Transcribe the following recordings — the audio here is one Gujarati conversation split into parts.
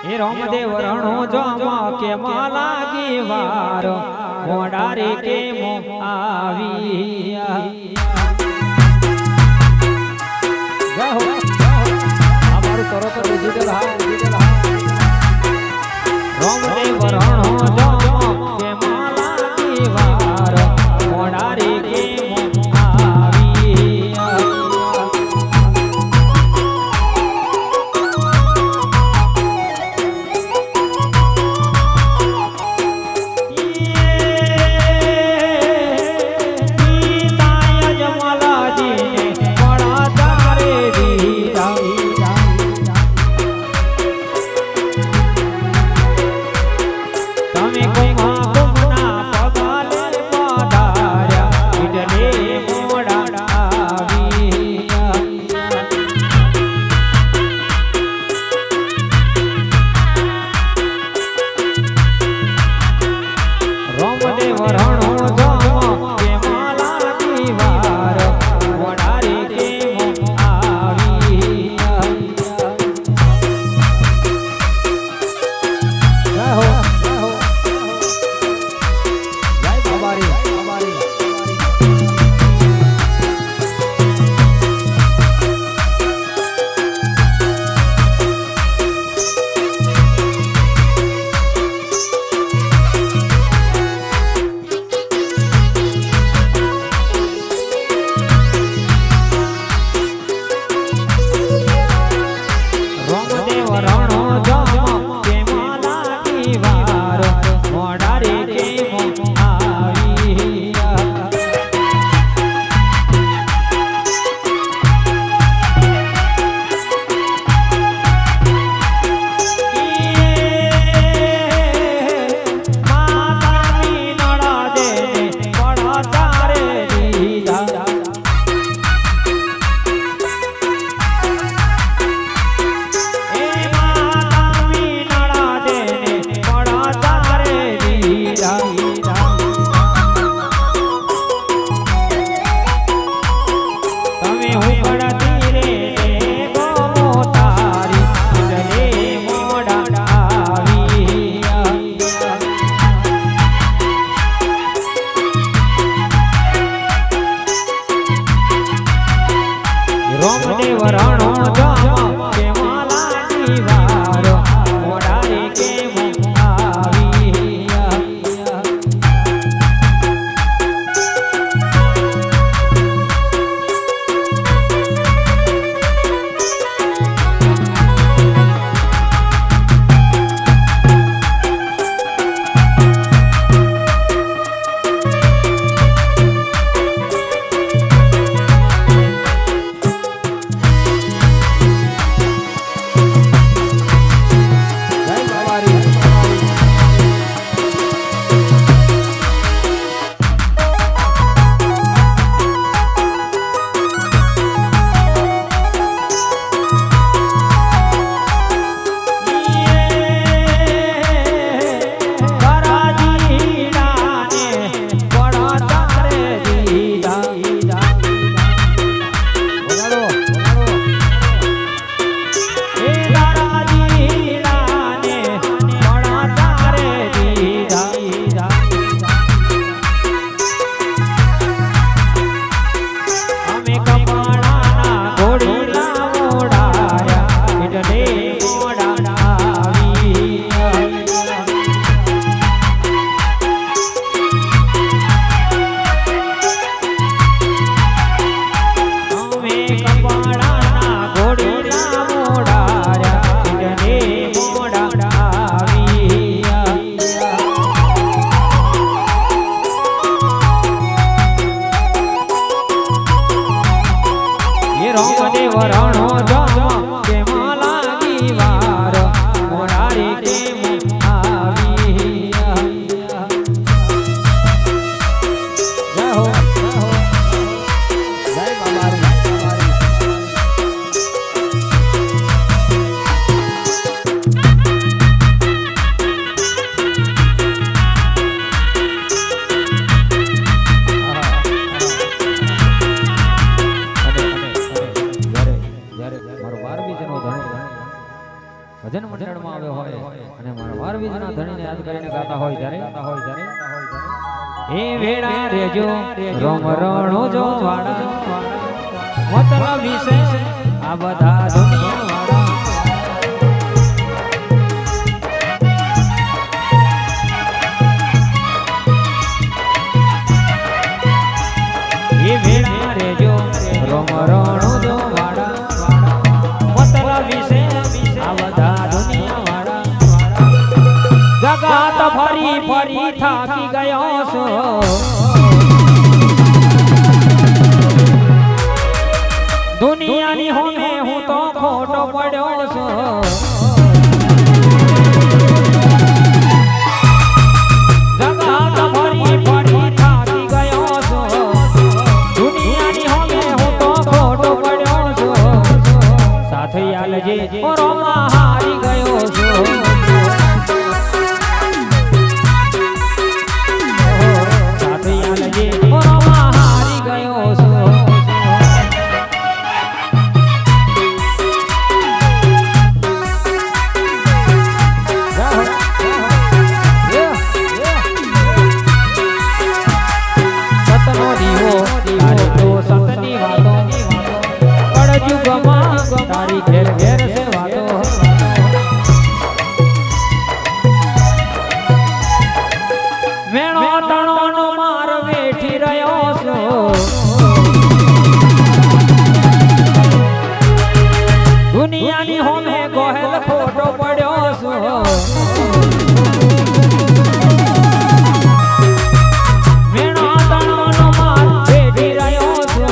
એ રામદેવ રણો જમા કે લાગી વાર મોડારે કે મો આવી અમારું તરત ડિજિટલ રામદેવ રણો જમા કે લાગી વાર મોડારે કે મો અને મારા વાર બીજના ધણીને યાદ કરીને ગાતા હોય ત્યારે એ વેળા રેજો રોમ રણો જો વાડા મતલબ વિશે આ બધા દુનિયા વાળા એ વેળા રેજો રોમ રણો જો વાડા મતલબ વિશે આ બધા દુનિયા વાળા જગત ફરી ફરી થાકી ગયો છો દુનિયાની હોમે હું તો ખોટો પડ્યો છું જગત ફરી ફરી થાકી ગયો છું દુનિયાની હોમે હું તો ખોટો પડ્યો છું સાથે આલજે રોમા હારી ગયો છું તારી ઘેર ઘેર છે વાતો વેણો તણો નો માર વેઠી રહ્યો છો દુનિયાની હોમે ગોહેલ ખોટો પડ્યો છો વેણો તણો નો માર વેઠી રહ્યો છો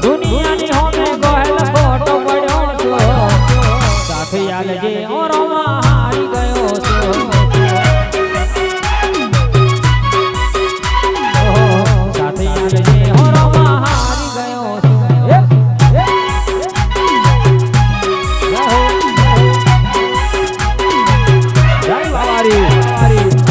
દુનિયાની હોમે ગોહેલ ખોટો પડ્યો છો સાથે આલજે ઓરોમાં હારી ગયો છો સાથે આલજે ઓરોમાં હારી ગયો છો જય બાવારી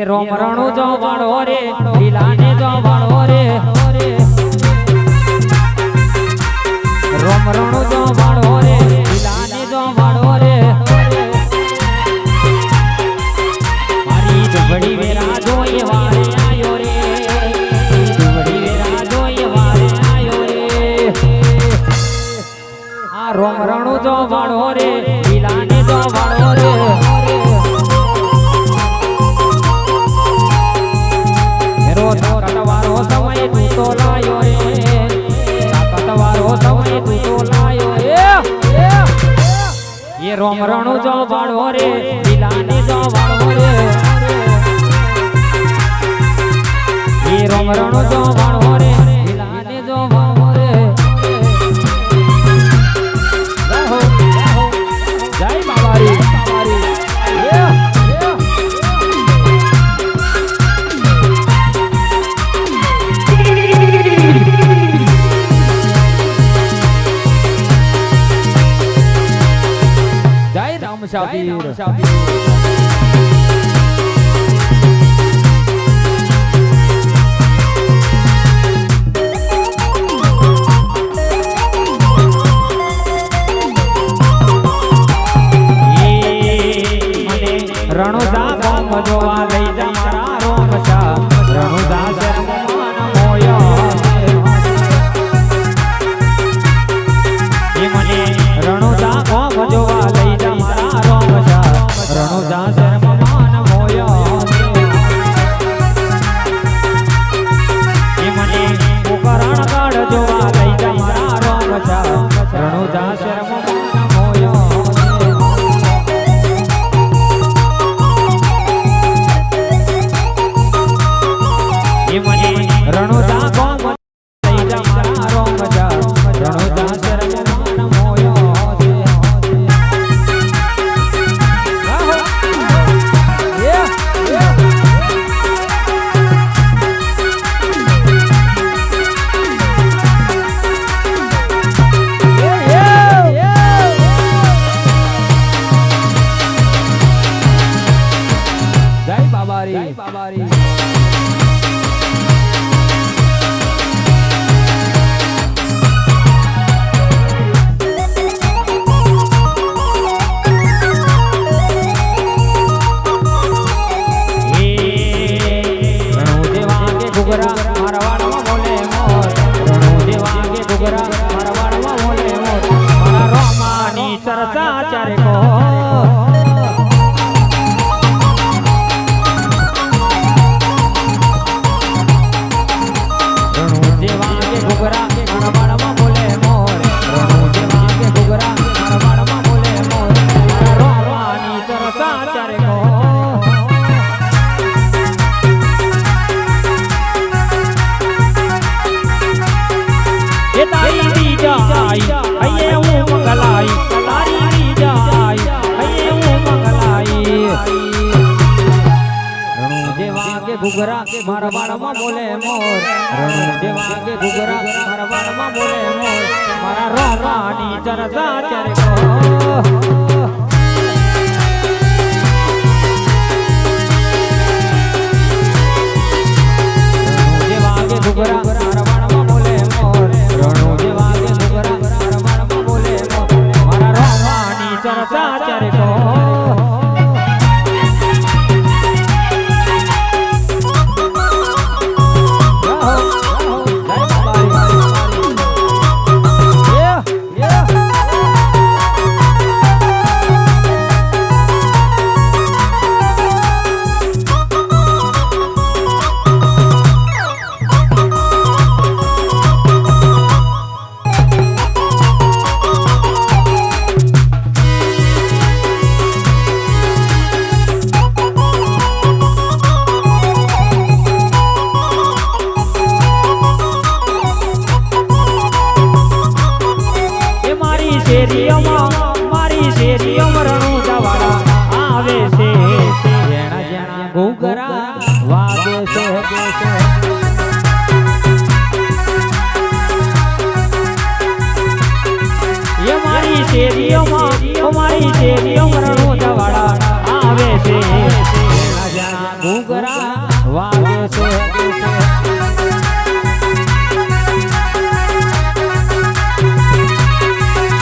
રોમ રણુ જો વાળો રે લીલાને જો વાળો રે રોમ રણુ જો વાળો રે લીલાને જો વાળો રે મારી દુબડી વેરા જોઈ વારે આયો રે દુબડી વેરા જોઈ વારે આયો રે આ રોમ રણુ જો વાળો રે લીલાને જો વાળો રે તાકતવારો સમય તું તો લાયો રે તાકતવારો સમય તું તો લાયો એ રોમ રણુ જો વાળો રે લીલાને જો વાળો રે એ રોમ રણુ જો વાળો રે લીલાને જો વાળો રે જય બાવારી રણુદા ગોમ જોવા લઈ જા મારા રોમશા રણુદા શરમાન મોયો એ મને રણુદા ગોમ જોવા લઈ જા મારા રોમશા ઘુઘરા મારા વાળમાં બોલે મોર મારા રોમાની ચર્ચા ચારે કો ઘુઘરા મારા વાળમાં બોલે મોર રણુ જેવા કે ઘુઘરા મારા વાળમાં બોલે મોર મારા રોમાની ચર્ચા ચારે કો એ તારી બીજાઈ અયે હું મંગલાઈ તારી બીજાઈ અયે હું મંગલાઈ રણુ જેવા કે ઘુઘરા મારા વાળમાં બોલે મોર રણુ જેવા કે ઘુઘરા મારા વાળમાં બોલે મોર મારા રોમાની ચર્ચા ચારે કો ઘુઘરા મારા વાળમાં બોલે મોર રણુ જેવા કે ઘુઘરા મારા વાળમાં બોલે મોર મારા રોમાની ચર્ચા ચારે કો મારી શેરીઓમાં રણુ જવાડા આવે છે જેણા જેણા ઘુઘરા વાગે છે એ મારી શેરીઓમાં રણુ જવાડા આવે છે જેણા જેણા ઘુઘરા વાગે છે